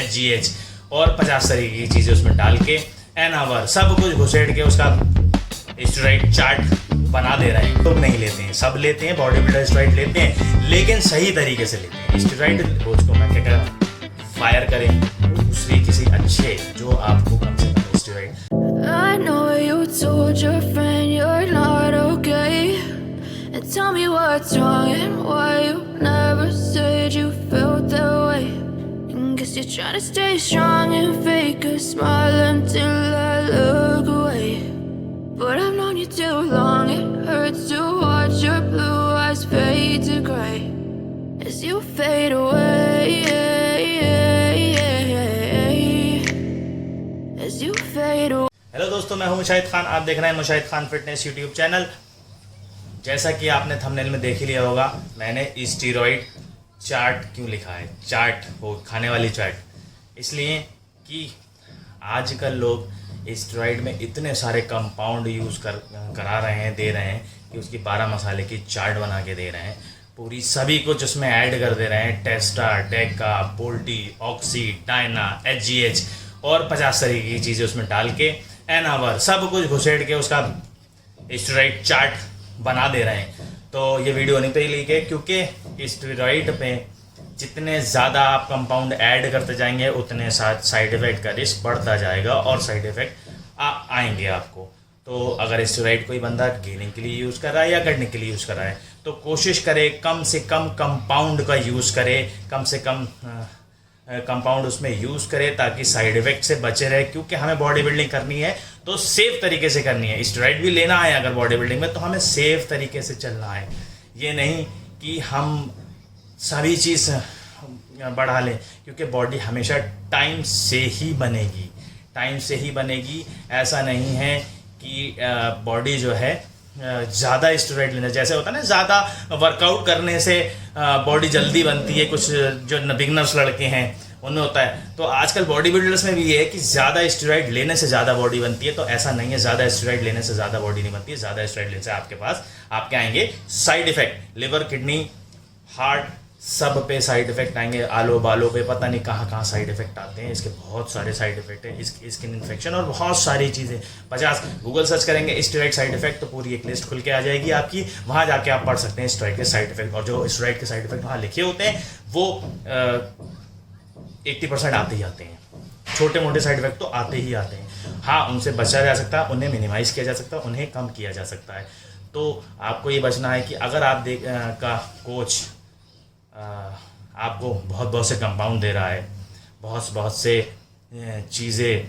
HGH और 50 तरीके की चीज़ें उसमें डाल के एन आवर सब कुछ घुसेड़ के उसका स्टेरॉइड चार्ट बना दे रहे हैं। लोग नहीं लेते हैं, सब लेते हैं, बॉडी बिल्डर स्टेरॉइड लेते हैं, लेकिन सही तरीके से लेते हैं। स्टेरॉइड रोज को मैं क्या कह फायर करें दूसरी किसी अच्छे जो आपको कम से कम steroid. I know you told your friend you're not okay, and tell me what's wrong and why you never said you felt that way. And guess you're trying to stay strong and fake a smile until I look away. But I've known you too long, it hurts to watch your blue eyes fade to gray as you fade away, as you fade away. Hello दोस्तों, मैं हूं मुशाहिद खान। आप देख रहे हैं Mushahid Khan fitness YouTube channel. जैसा कि आपने थंबनेल में देख ही लिया होगा, मैंने स्टीरॉइड चार्ट क्यों लिखा है। चार्ट वो खाने वाली चार्ट, इसलिए कि आजकल लोग स्टेरॉइड में इतने सारे कंपाउंड यूज़ करा रहे हैं, दे रहे हैं कि उसकी 12 मसाले की चार्ट बना के दे रहे हैं। पूरी सभी कुछ उसमें ऐड कर दे रहे हैं। टेस्टा, डेका, पोल्टी, ऑक्सी, डायना, HGH और 50 तरीके की चीज़ें उसमें डाल के एन आवर सब कुछ घुसेड़ के उसका स्टेरॉइड चार्ट बना दे रहे हैं। तो ये वीडियो उन्हीं पे ही ली गई, क्योंकि स्टेरॉइड पे जितने ज़्यादा आप कंपाउंड ऐड करते जाएंगे उतने साथ साइड इफ़ेक्ट का रिस्क बढ़ता जाएगा और साइड इफ़ेक्ट आएंगे आपको। तो अगर स्टेरॉइड कोई बंदा गेनिंग के लिए यूज़ कर रहा है या कटने के लिए यूज़ कर रहा है तो कोशिश करे कम से कम कंपाउंड का यूज़ करे, कम से कम कंपाउंड उसमें यूज़ करे ताकि साइड इफ़ेक्ट से बचे रहे। क्योंकि हमें बॉडी बिल्डिंग करनी है तो सेफ तरीके से करनी है। स्टेरॉइड भी लेना है अगर बॉडी बिल्डिंग में तो हमें सेफ तरीके से चलना है। ये नहीं कि हम सभी चीज़ बढ़ा लें, क्योंकि बॉडी हमेशा टाइम से ही बनेगी, टाइम से ही बनेगी। ऐसा नहीं है कि बॉडी जो है ज़्यादा स्टेरॉइड लेना, जैसे होता है ना ज़्यादा वर्कआउट करने से बॉडी जल्दी बनती है, कुछ जो बिगनर्स लड़के हैं उनमें होता है। तो आजकल बॉडी बिल्डर्स में भी ये है कि ज़्यादा स्टेरॉइड लेने से ज़्यादा बॉडी बनती है। तो ऐसा नहीं है, ज़्यादा स्टेरॉइड लेने से ज़्यादा बॉडी नहीं बनती है। ज़्यादा स्टेरॉइड लेने से आपके पास आपके आएंगे side effect, liver, kidney, heart, सब पे साइड इफेक्ट आएंगे। आलो बालों पे पता नहीं कहाँ कहाँ साइड इफेक्ट आते हैं। इसके बहुत सारे साइड इफेक्ट हैं, स्किन इन्फेक्शन और बहुत सारी चीज़ें। 50 गूगल सर्च करेंगे स्टेरॉइड साइड इफेक्ट तो पूरी एक लिस्ट खुल के आ जाएगी आपकी। वहाँ जाके आप पढ़ सकते हैं स्टेरॉइड के साइड इफेक्ट, और जो स्टेरॉइड के साइड इफेक्ट वहाँ लिखे होते हैं वो 80% आते ही आते हैं। छोटे मोटे साइड इफेक्ट तो आते ही आते हैं। हाँ, उनसे बचा जा सकता है, उन्हें मिनिमाइज़ किया जा सकता है, उन्हें कम किया जा सकता है। तो आपको ये बचना है कि अगर आप का कोच आपको बहुत से कंपाउंड दे रहा है, बहुत से चीज़ें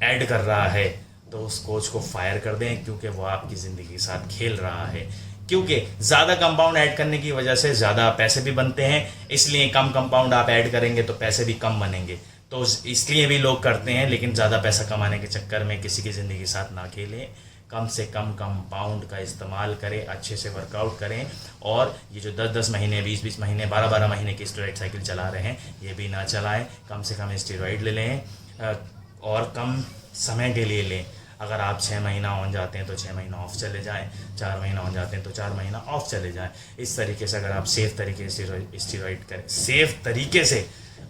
ऐड कर रहा है, तो उस कोच को फायर कर दें, क्योंकि वो आपकी ज़िंदगी के साथ खेल रहा है। क्योंकि ज़्यादा कंपाउंड ऐड करने की वजह से ज़्यादा पैसे भी बनते हैं, इसलिए कम कंपाउंड आप ऐड करेंगे तो पैसे भी कम बनेंगे। तो इसलिए भी लोग करते हैं, लेकिन ज़्यादा पैसा कमाने के चक्कर में किसी की ज़िंदगी के साथ ना खेलें। कम से कम कंपाउंड का इस्तेमाल करें, अच्छे से वर्कआउट करें। और ये जो 10-10 महीने, 20-20 महीने, 12-12 महीने की स्टेरॉइड साइकिल चला रहे हैं, ये भी ना चलाएं। कम से कम स्टेरॉइड ले लें और कम समय के लिए लें। अगर आप 6 महीना ऑन जाते हैं तो 6 महीना ऑफ चले जाएं, 4 महीना ऑन जाते हैं तो 4 महीना ऑफ चले जाएं। इस तरीके से अगर आप सेफ तरीके से स्टेरॉइड करें, सेफ तरीके से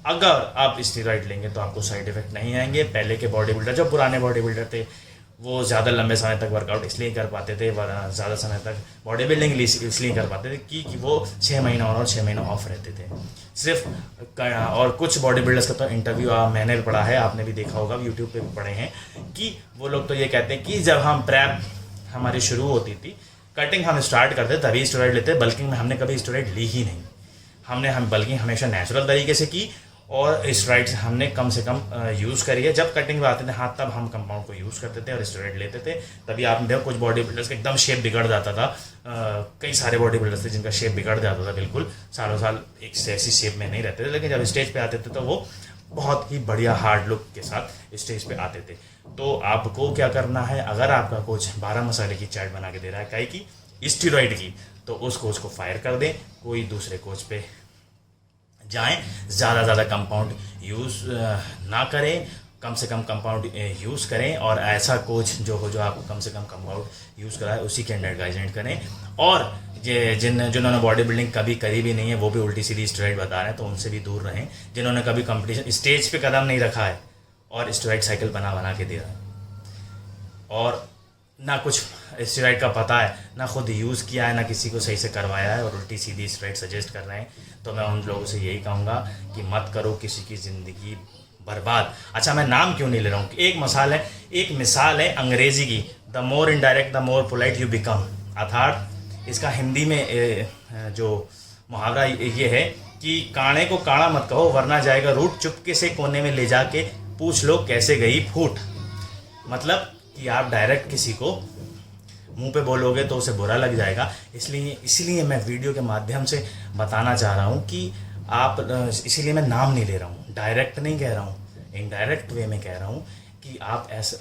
अगर आप स्टेरॉइड लेंगे तो आपको साइड इफ़ेक्ट नहीं आएंगे। पहले के बॉडी बिल्डर, जो पुराने बॉडी बिल्डर थे, वो ज़्यादा लंबे समय तक वर्कआउट इसलिए कर पाते थे, ज़्यादा समय तक बॉडी बिल्डिंग इसलिए कर पाते थे कि वो 6 महीना और 6 महीना ऑफ रहते थे सिर्फ। और कुछ बॉडी बिल्डर्स का तो इंटरव्यू मैंने भी पढ़ा है, आपने भी देखा होगा, यूट्यूब पे भी पढ़े हैं, कि वो लोग तो ये कहते हैं कि जब हम प्रेप हमारी शुरू होती थी, कटिंग हम स्टार्ट करते तभी स्टेरॉइड लेते। बल्किंग में हमने कभी स्टेरॉइड ली ही नहीं। हम बल्किंग हमेशा नेचुरल तरीके से की और स्टेरॉइड हमने कम से कम यूज़ करी है। जब कटिंग में आते थे हाँ, तब हम कंपाउंड को यूज़ करते थे और स्टेरॉइड लेते थे। तभी आपने देखो कुछ बॉडी बिल्डर्स का एकदम शेप बिगड़ जाता था। कई सारे बॉडी बिल्डर्स थे जिनका शेप बिगड़ जाता था, बिल्कुल सालों साल एक ऐसी शेप में नहीं रहते थे। लेकिन जब स्टेज पे आते थे तो वो बहुत ही बढ़िया हार्ड लुक के साथ स्टेज पे आते थे। तो आपको क्या करना है, अगर आपका कोच 12 मसाले की चार्ट बना के दे रहा है काहे की, स्टेरॉइड की, तो उस कोच को फायर कर दें, कोई दूसरे कोच पे जाएं। ज़्यादा कंपाउंड यूज़ ना करें, कम से कम कंपाउंड यूज़ करें। और ऐसा कोच जो आपको कम से कम कंपाउंड यूज़ कराए उसी के अंडर गाइडेंस करें। और जिन्होंने बॉडी बिल्डिंग कभी करी भी नहीं है वो भी उल्टी सीधी स्टेरॉइड बता रहे हैं, तो उनसे भी दूर रहें। जिन्होंने कभी कंपटीशन स्टेज पे कदम नहीं रखा है और स्टेरॉइड साइकिल बना के दे रहे हैं और ना कुछ स्टेरॉइड का पता है, ना खुद यूज़ किया है, ना किसी को सही से करवाया है और उल्टी सीधी स्टेरॉइड सजेस्ट कर रहे हैं, तो मैं उन लोगों से यही कहूँगा कि मत करो किसी की ज़िंदगी बर्बाद। अच्छा, मैं नाम क्यों नहीं ले रहा हूँ? एक मिसाल है अंग्रेज़ी की, the more indirect the more polite you become. अर्थात इसका हिंदी में जो मुहावरा ये है कि काणे को काड़ा मत कहो वरना जाएगा रूट, चुपके से कोने में ले जाके पूछ लो कैसे गई फूट। मतलब कि आप डायरेक्ट किसी को मुंह पे बोलोगे तो उसे बुरा लग जाएगा, इसलिए मैं वीडियो के माध्यम से बताना चाह रहा हूँ कि आप, इसीलिए मैं नाम नहीं ले रहा हूँ, डायरेक्ट नहीं कह रहा हूँ, इनडायरेक्ट वे में कह रहा हूँ कि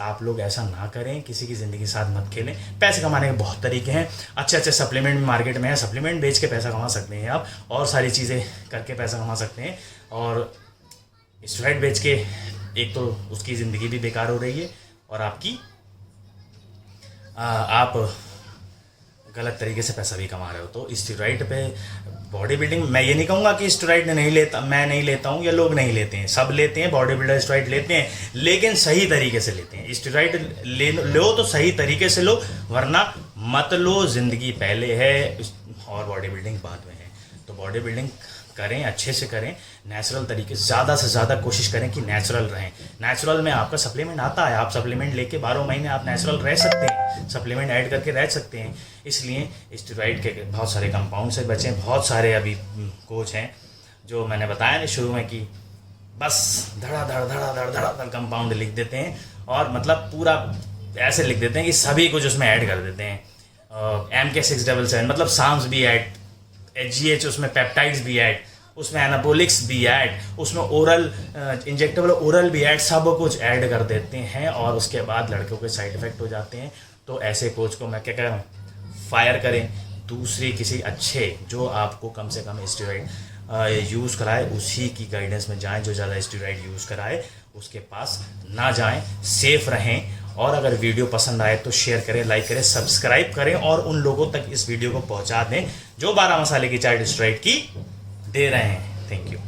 आप लोग ऐसा ना करें, किसी की ज़िंदगी के साथ मत खेलें। पैसे कमाने के बहुत तरीके हैं, अच्छे सप्लीमेंट मार्केट में है, सप्लीमेंट बेच के पैसा कमा सकते हैं आप, और सारी चीज़ें करके पैसा कमा सकते हैं। और स्टेरॉइड बेच के एक तो उसकी ज़िंदगी भी बेकार हो रही है और आप गलत तरीके से पैसा भी कमा रहे हो। तो स्टेरॉइड पे बॉडी बिल्डिंग, मैं ये नहीं कहूँगा कि स्टेरॉइड नहीं लेता, मैं नहीं लेता हूँ या लोग नहीं लेते हैं, सब लेते हैं, बॉडी बिल्डर स्टेरॉइड लेते हैं, लेकिन सही तरीके से लेते हैं। स्टेरॉइड लो तो सही तरीके से लो, वरना मत लो। ज़िंदगी पहले है और बॉडी बिल्डिंग बाद में है। तो बॉडी बिल्डिंग करें, अच्छे से करें, नेचुरल तरीके से, ज़्यादा से ज़्यादा कोशिश करें कि नेचुरल रहें। नेचुरल में आपका सप्लीमेंट आता है, आप सप्लीमेंट लेके 12 महीने आप नेचुरल रह सकते हैं, सप्लीमेंट ऐड करके रह सकते हैं। इसलिए स्टेरॉइड के बहुत सारे कंपाउंड से बचें। बहुत सारे अभी कोच हैं जो मैंने बताया ना शुरू में कि बस धड़ा कंपाउंड लिख देते हैं और मतलब पूरा ऐसे लिख देते हैं कि सभी कुछ उसमें ऐड कर देते हैं। MK677 मतलब साम्स भी ऐड, HGH उसमें पेप्टाइड्स भी ऐड, उसमें एनाबोलिक्स भी ऐड, उसमें ओरल इंजेक्टेबल ओरल भी ऐड, सब कुछ ऐड कर देते हैं और उसके बाद लड़कों के साइड इफ़ेक्ट हो जाते हैं। तो ऐसे कोच को मैं क्या कह रहा हूँ, फायर करें, दूसरे किसी अच्छे जो आपको कम से कम स्टेरॉइड यूज़ कराए उसी की गाइडेंस में जाएं। जो ज़्यादा स्टेरॉइड यूज़ कराए उसके पास ना जाएं, सेफ रहें। और अगर वीडियो पसंद आए तो शेयर करें, लाइक करें, सब्सक्राइब करें और उन लोगों तक इस वीडियो को पहुंचा दें जो 12 मसाले की चाट स्टेरॉइड की दे रहे हैं। Thank you.